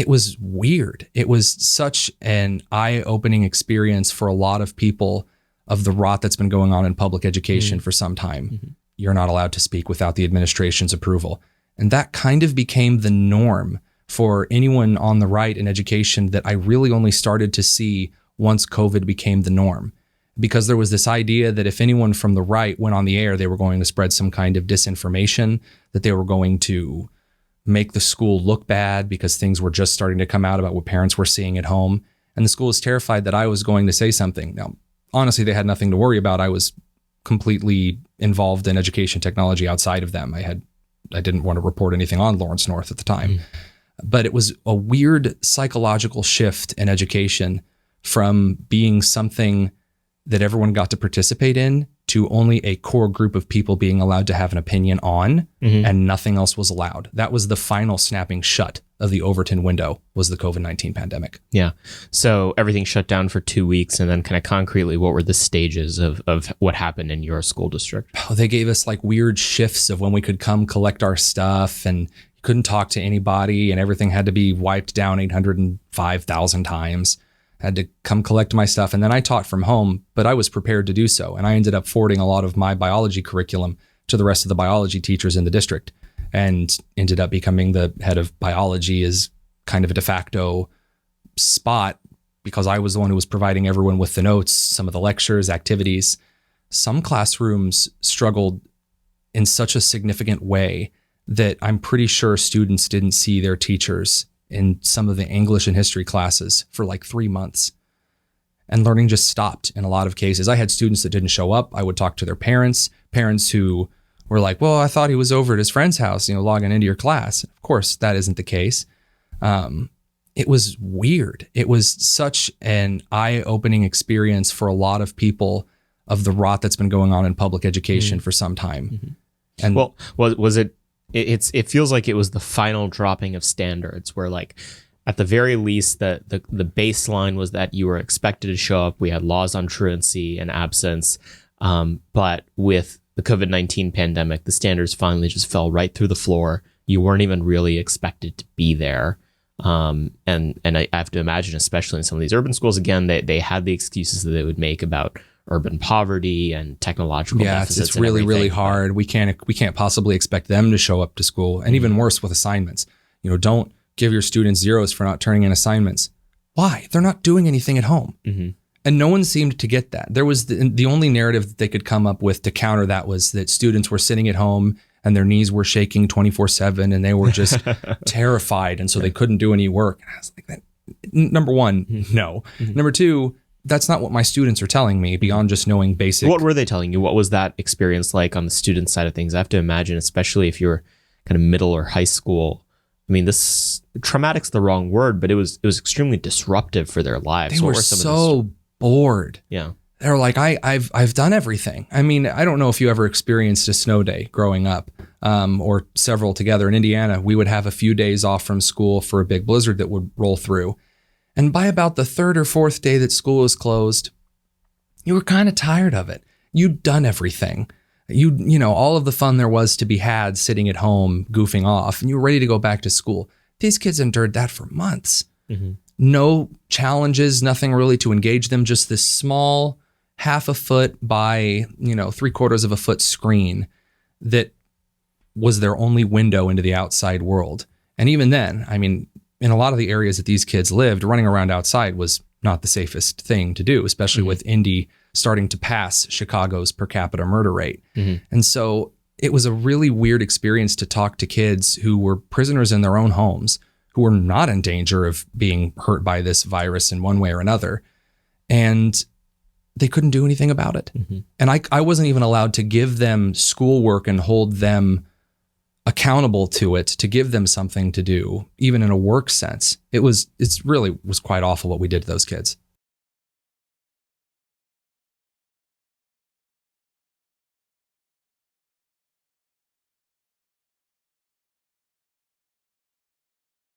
it was weird. It was such an eye-opening experience for a lot of people of the rot that's been going on in public education for some time. You're not allowed to speak without the administration's approval. And that kind of became the norm for anyone on the right in education that I really only started to see once COVID became the norm. Because there was this idea that if anyone from the right went on the air, they were going to spread some kind of disinformation, that they were going to make the school look bad because things were just starting to come out about what parents were seeing at home. And the school was terrified that I was going to say something. Now, honestly, they had nothing to worry about. I was completely involved in education technology outside of them. I didn't want to report anything on Lawrence North at the time. But it was a weird psychological shift in education from being something that everyone got to participate in to only a core group of people being allowed to have an opinion on, and nothing else was allowed. That was the final snapping shut of the Overton window, was the COVID-19 pandemic. Yeah. So everything shut down for 2 weeks, and then kind of concretely, what were the stages of what happened in your school district? Oh, they gave us like weird shifts of when we could come collect our stuff, and you couldn't talk to anybody, and everything had to be wiped down 805,000 times. Had to come collect my stuff. And then I taught from home, but I was prepared to do so. And I ended up forwarding a lot of my biology curriculum to the rest of the biology teachers in the district, and ended up becoming the head of biology as kind of a de facto spot, because I was the one who was providing everyone with the notes, some of the lectures, activities. Some classrooms struggled in such a significant way that I'm pretty sure students didn't see their teachers in some of the English and history classes for like 3 months. And learning just stopped in a lot of cases. I had students that didn't show up. I would talk to their parents who were like, well, I thought he was over at his friend's house, logging into your class. Of course, that isn't the case. It was weird. It was such an eye-opening experience for a lot of people of the rot that's been going on in public education for some time. And well, was it? It feels like it was the final dropping of standards, where like at the very least the baseline was that you were expected to show up. We had laws on truancy and absence, but with the COVID-19 pandemic, the standards finally just fell right through the floor. You weren't even really expected to be there. And I have to imagine, especially in some of these urban schools, again, they had the excuses that they would make about urban poverty and technological deficits. It's really, really hard. We can't possibly expect them to show up to school. And even worse with assignments. Don't give your students zeros for not turning in assignments. Why? They're not doing anything at home. And no one seemed to get that. There was the only narrative that they could come up with to counter that was that students were sitting at home and their knees were shaking 24/7 and they were just terrified. And so they couldn't do any work. And I was like, number one, no. Number two, that's not what my students are telling me beyond just knowing basic. What were they telling you? What was that experience like on the student side of things? I have to imagine, especially if you're kind of middle or high school. I mean, this traumatic's the wrong word, but it was extremely disruptive for their lives. They were so bored. Yeah. They're like, I've done everything. I mean, I don't know if you ever experienced a snow day growing up, or several together. In Indiana, we would have a few days off from school for a big blizzard that would roll through. And by about the third or fourth day that school was closed, you were kind of tired of it. You'd done everything. All of the fun there was to be had sitting at home, goofing off, and you were ready to go back to school. These kids endured that for months. No challenges, nothing really to engage them, just this small 1/2 foot by, 3/4 of a foot screen that was their only window into the outside world. And even then, I mean, in a lot of the areas that these kids lived, running around outside was not the safest thing to do, especially with Indy starting to pass Chicago's per capita murder rate. And so it was a really weird experience to talk to kids who were prisoners in their own homes, who were not in danger of being hurt by this virus in one way or another. And they couldn't do anything about it. And I wasn't even allowed to give them schoolwork and hold them accountable to it, to give them something to do, even in a work sense. It really was quite awful what we did to those kids.